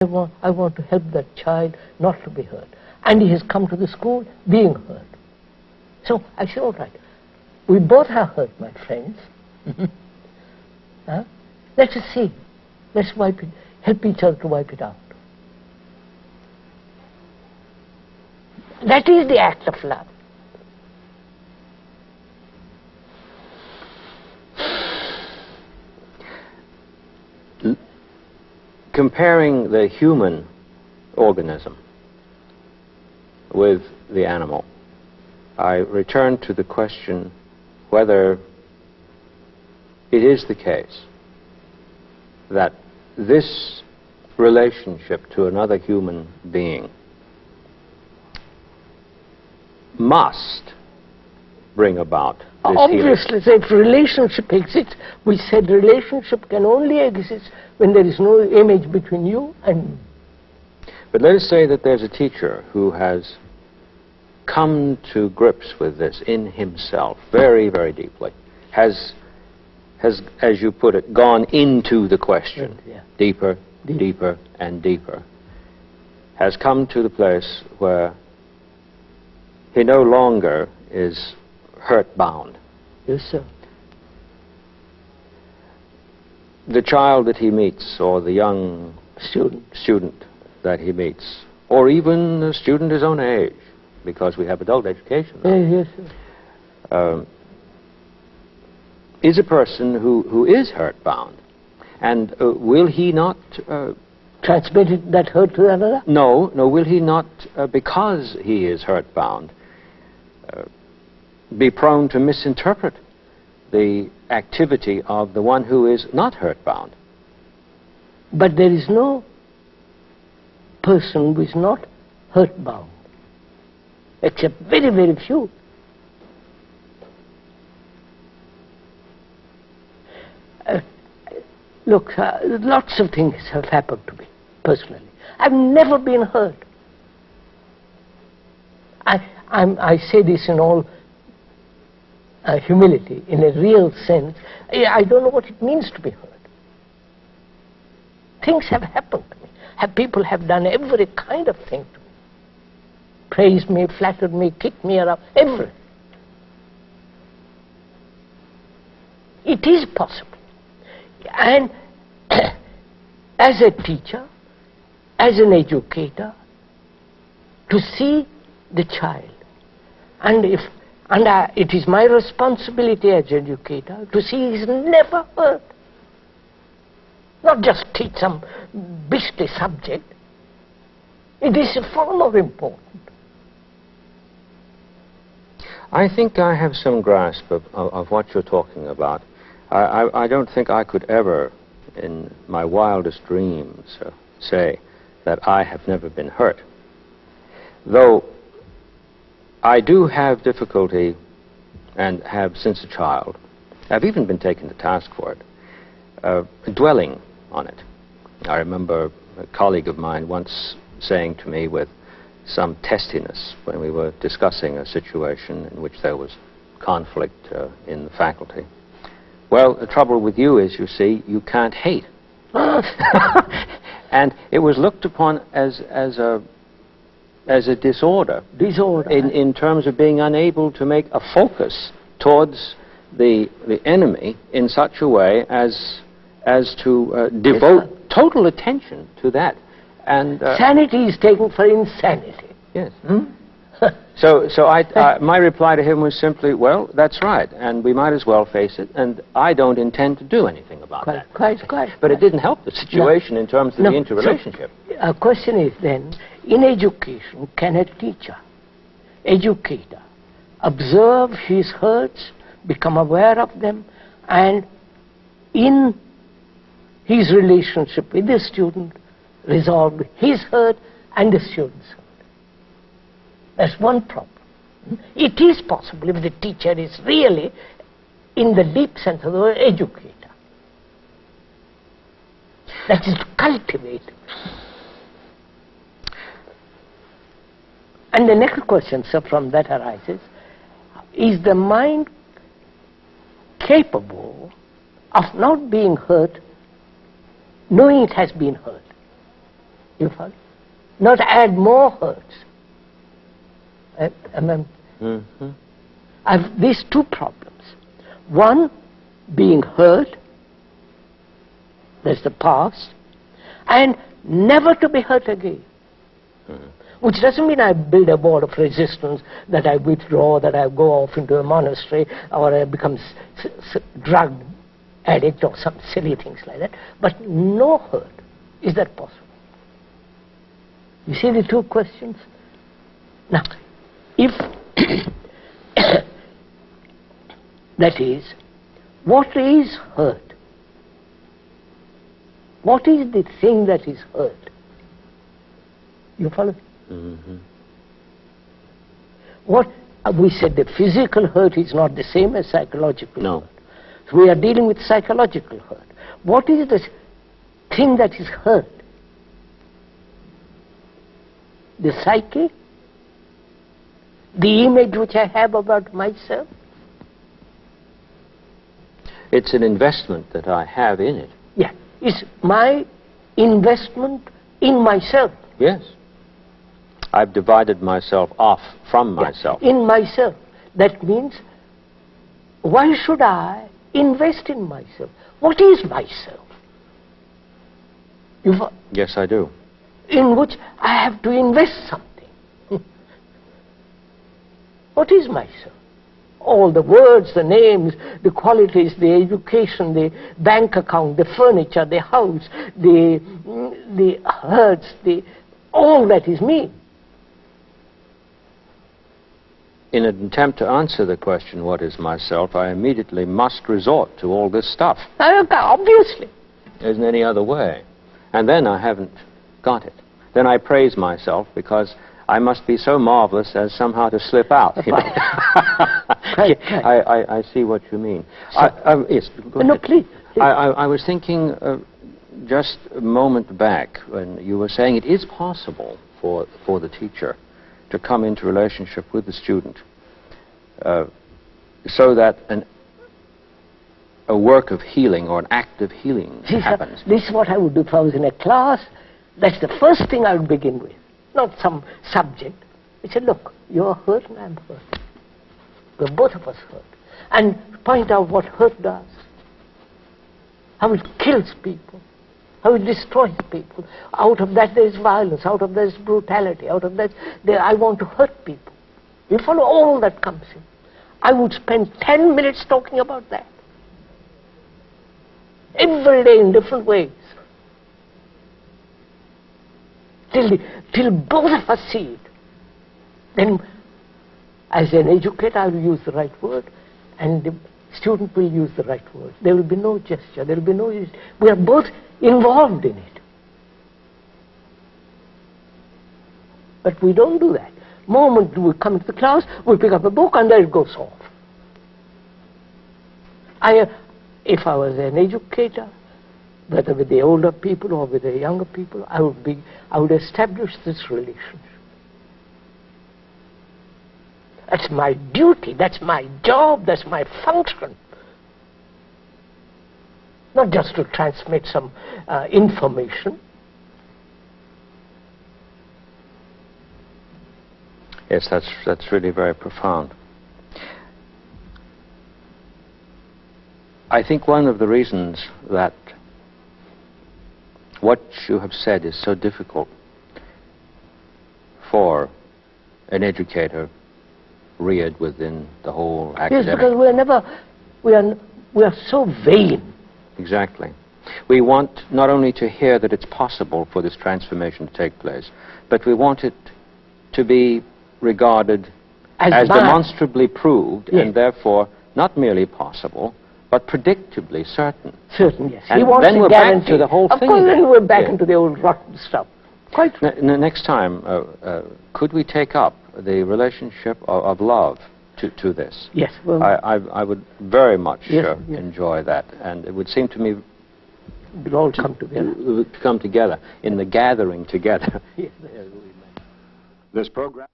I want to help that child not to be hurt. And he has come to the school being hurt. So I say, all right, we both are hurt, my friends. Huh? Let us see. Let's wipe it, help each other to wipe it out. That is the act of love. Comparing the human organism with the animal, I return to the question whether it is the case that this relationship to another human being must bring about this obviously, healing. if relationship exists, we said relationship can only exist when there is no image between you and me. But let us say that there's a teacher who has come to grips with this in himself very, very deeply, has, as you put it, gone into the question, deeper, deeper, and deeper, has come to the place where he no longer is hurt-bound. Yes, sir. The child that he meets, or the young student that he meets, or even a student his own age, because we have adult education now, Yes, sir. is a person who is hurt-bound. And will he not... transmitted that hurt to another? No, will he not, because he is hurt-bound, be prone to misinterpret the activity of the one who is not hurt-bound? But there is no person who is not hurt-bound, except very, very few. Look, lots of things have happened to me, personally. I've never been hurt. I say this in all humility, in a real sense. I don't know what it means to be hurt. Things have happened to me. People have done every kind of thing to me. Praised me, flattered me, kicked me around, everything. It is possible. And as a teacher, as an educator, to see the child, and it is my responsibility as an educator to see he is never hurt. Not just teach some beastly subject. It is far more important. I think I have some grasp of what you're talking about. I don't think I could ever, in my wildest dreams, say that I have never been hurt. Though I do have difficulty, and have since a child, I've even been taken to task for it, dwelling on it. I remember a colleague of mine once saying to me with some testiness when we were discussing a situation in which there was conflict in the faculty, well, the trouble with you is, you see, you can't hate. And it was looked upon as a disorder. In terms of being unable to make a focus towards the enemy in such a way as to devote total attention to that. And sanity is taken for insanity. Yes. So my reply to him was simply, well, that's right, and we might as well face it, and I don't intend to do anything about that. Quite. But it didn't help the situation in terms of the interrelationship. So, a question is then, in education, can a teacher, educator, observe his hurts, become aware of them, and in his relationship with the student, resolve his hurt and the student's hurt? That's one problem. It is possible if the teacher is really, in the deep sense of the word, educator. That is to cultivate. And the next question, sir, from that arises, is the mind capable of not being hurt, knowing it has been hurt? You follow? Not add more hurts. I've these two problems. One, being hurt, that's the past, and never to be hurt again. Which doesn't mean I build a wall of resistance, that I withdraw, that I go off into a monastery, or I become drug addict or some silly things like that. But no hurt. Is that possible? You see the two questions? Now, if that is, what is hurt? What is the thing that is hurt? You follow? What we said, the physical hurt is not the same as psychological hurt. So we are dealing with psychological hurt. What is the thing that is hurt? The psyche? The image which I have about myself? It's an investment that I have in it. Yeah. It's my investment in myself. Yes. I've divided myself off from myself. In myself. That means, why should I invest in myself? What is myself? Yes, I do. In which I have to invest something. What is myself? All the words, the names, the qualities, the education, the bank account, the furniture, the house, the herds, all that is me. In an attempt to answer the question, what is myself, I immediately must resort to all this stuff. Obviously. There isn't any other way. And then I haven't got it. Then I praise myself because I must be so marvelous as somehow to slip out. You know? I see what you mean. Yes, go no, ahead. please. I was thinking just a moment back when you were saying it is possible for the teacher to come into relationship with the student so that a work of healing or an act of healing happens. This is what I would do if I was in a class. That's the first thing I would begin with. Not some subject. I said, look, you're hurt and I'm hurt. We're both of us hurt. And point out what hurt does. How it kills people. How it destroys people. Out of that there is violence. Out of that is brutality. Out of that, I want to hurt people. You follow, all that comes in. I would spend 10 minutes talking about that. Every day in different ways. Till both of us see it. Then, as an educator, I will use the right word, and the student will use the right word. There will be no gesture. There will be no. We are both involved in it. But we don't do that. The moment we come to the class, we pick up a book, and there it goes off. If I was an educator, whether with the older people or with the younger people, I would establish this relationship. That's my duty, that's my job, that's my function. Not just to transmit some information. Yes, that's really very profound. I think one of the reasons that what you have said is so difficult for an educator reared within the whole academic. Yes, because we are so vain. Exactly. We want not only to hear that it's possible for this transformation to take place, but we want it to be regarded as demonstrably proved, yes. And therefore not merely possible, but predictably certain. Certain, yes. And then we're back to the whole thing. Of course, then we're back into the old rotten stuff. Quite. Next time, could we take up the relationship of love to this? Yes. Well, I would very much enjoy that, and it would seem to me we'll all come together. To come together in the gathering together. Yes. This program.